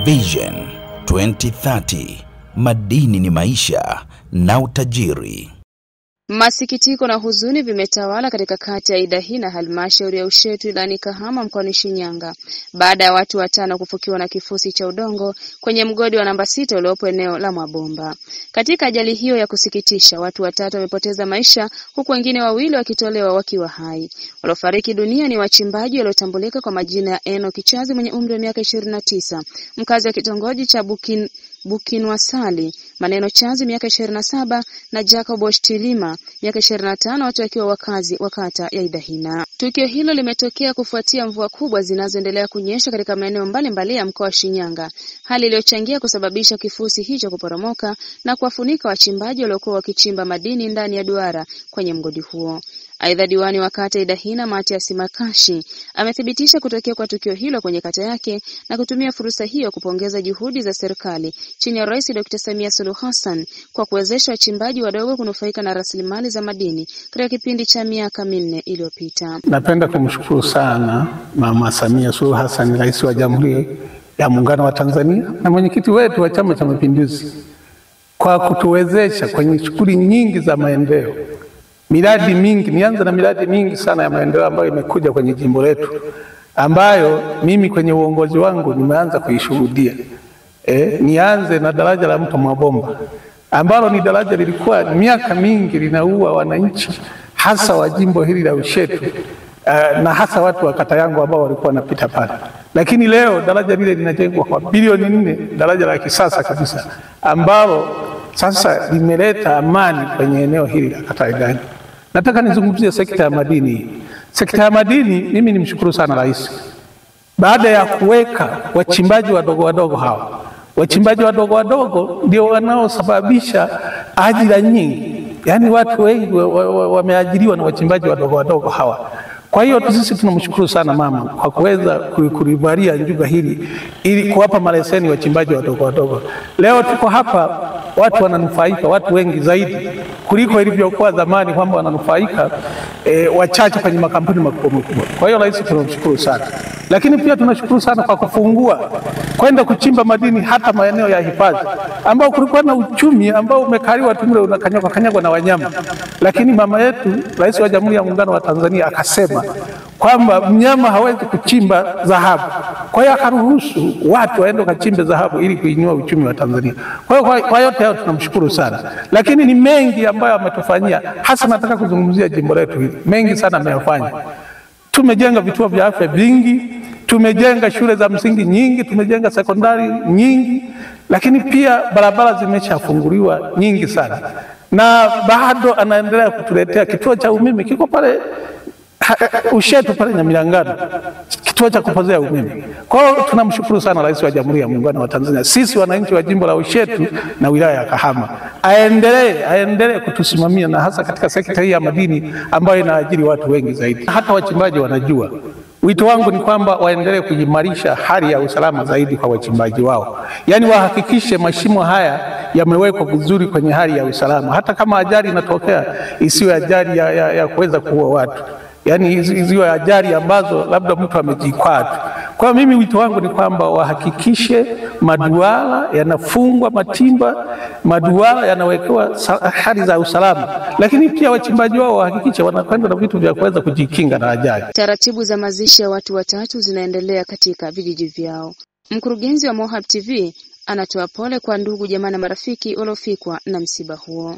Vision 2030, madini ni maisha na utajiri. Masikitiko na huzuni vimetawala katika kata ya Idahina, halmashauri ya Ushetu wilayani Kahama mkoani Shinyanga, baada ya watu 5 kufukiwa na kifusi cha udongo kwenye mgodi wa namba 6 uliopo eneo la Mwabomba. Katika ajali hiyo ya kusikitisha, watu 3 wamepoteza maisha huku wengine 2 wakitolewa wakiwa hai. Waliofariki dunia ni wachimbaji waliotambulika kwa majina ya Enoch Chazi mwenye umri wa miaka 29, mkazi wa kitongoji cha Bukinwasali, Maneno Chazi miaka 27 na Jacob Tilima miaka 25, watu wakiwa wakazi wa kata ya Idahina. Tukio hilo limetokea kufuatia mvua kubwa zinazoendelea kunyesha katika maeneo mbalimbali ya mkoa wa Shinyanga, hali iliyochangia kusababisha kifusi hicho kuporomoka na kuwafunika wachimbaji waliokuwa wakichimba madini ndani ya duara kwenye mgodi huo. Aidha, diwani wa kata Idahina Matias Makashi amethibitisha kutokea kwa tukio hilo kwenye kata yake na kutumia fursa hiyo kupongeza juhudi za serikali chini ya Rais Dr. Samia Suluhu Hassan kwa kuwezesha wachimbaji wadogo kunufaika na rasilimali za madini katika kipindi cha miaka 4 iliyopita. Napenda kumshukuru sana Mama Samia Suluhu Hassan, Rais wa Jamhuri ya Muungano wa Tanzania na mwenyekiti wetu wa Chama cha Mapinduzi, kwa kutuwezesha kwenye shughuli nyingi za maendeleo. Miradi mingi, nianze na miradi mingi sana ya maendeleo ambayo imekuja kwenye jimbo letu, ambayo mimi kwenye uongozi wangu nimeanza kuishuhudia. Nianze na daraja la mto Mwabomba, ambalo ni daraja lilikuwa miaka mingi linaua wananchi hasa wa jimbo hili la Ushetu, na hasa watu wa kata yangu ambao walikuwa wanapita pale. Lakini leo daraja lile linajengwa kwa bilioni 4, daraja la kisasa kabisa ambalo sasa limeleta amani kwenye eneo hili la kata Idahina. Nataka nizungumzie sekta ya madini. Sekta ya madini, mimi nimshukuru sana Rais. Baada ya kuweka wachimbaji wadogo hawa. Wachimbaji wadogo ndio wanaosababisha ajira nyingi. Yaani watu wengi wameajiriwa na wachimbaji wadogo hawa. Kwa hiyo sisi tunamshukuru sana mama kwa kuweza kulivalia njuga hili ili kuwapa maleseni wachimbaji wadogo. Leo tuko hapa, watu wananufaika, watu wengi zaidi kuliko ilivyokuwa zamani kwamba wananufaika wachache kwenye makampuni makubwa. Kwa hiyo Rais tunamshukuru sana. Lakini pia tunashukuru sana kwa kufungua kwenda kuchimba madini hata maeneo ya hifadhi ambao kulikuwa na uchumi ambao umekaliwa tumle unakanyagwa na wanyama. Lakini mama yetu Rais wa Jamhuri ya Muungano wa Tanzania akasema kwamba mnyama hawezi kuchimba dhahabu. Kwa hiyo akaruhusu watu waende kuchimba dhahabu ili kuinua uchumi wa Tanzania. Kwa hiyo kwa yote hayo tunamshukuru sana. Lakini ni mengi ambayo ametufanyia, hasa nataka kuzungumzia jimbo letu hili. Mengi sana ameyafanya. Tumejenga vituo vya afya vingi, tumejenga shule za msingi nyingi, tumejenga sekondari nyingi, lakini pia barabara zimeshafunguliwa nyingi sana. Na bado anaendelea kutuletea kituo cha umeme kiko pale Ushetu pale Nyamilangano, kituo cha kupozea umeme. Kwa hiyo tunamshukuru sana Rais wa Jamhuri ya Muungano wa Tanzania. Sisi wananchi wa jimbo la Ushetu na wilaya ya Kahama, aendelee kutusimamia na hasa katika sekta hii ya madini ambayo inaajiri watu wengi zaidi. Hata wachimbaji wanajua. Wito wangu ni kwamba waendelee kuimarisha hali ya usalama zaidi kwa wachimbaji wao. Yaani wahakikishe mashimo haya yamewekwa vizuri kwenye hali ya usalama. Hata kama ajali inatokea, isiwe ajali ya kuweza kuua watu. Yaani hizo ajali ambazo labda mtu amejikwaa tu. Kwa mimi wito wangu ni kwamba wahakikishe maduara yanafungwa, maduara yanawekewa hali za usalama. Lakini pia wachimbaji wao wahakikishe wanakwenda na vitu vya kuweza kujikinga na ajali. Taratibu za mazishi ya watu 3 zinaendelea katika vijiji vyao. Mkurugenzi wa Mohab TV anatoa pole kwa ndugu, jamaa na marafiki waliofikwa na msiba huo.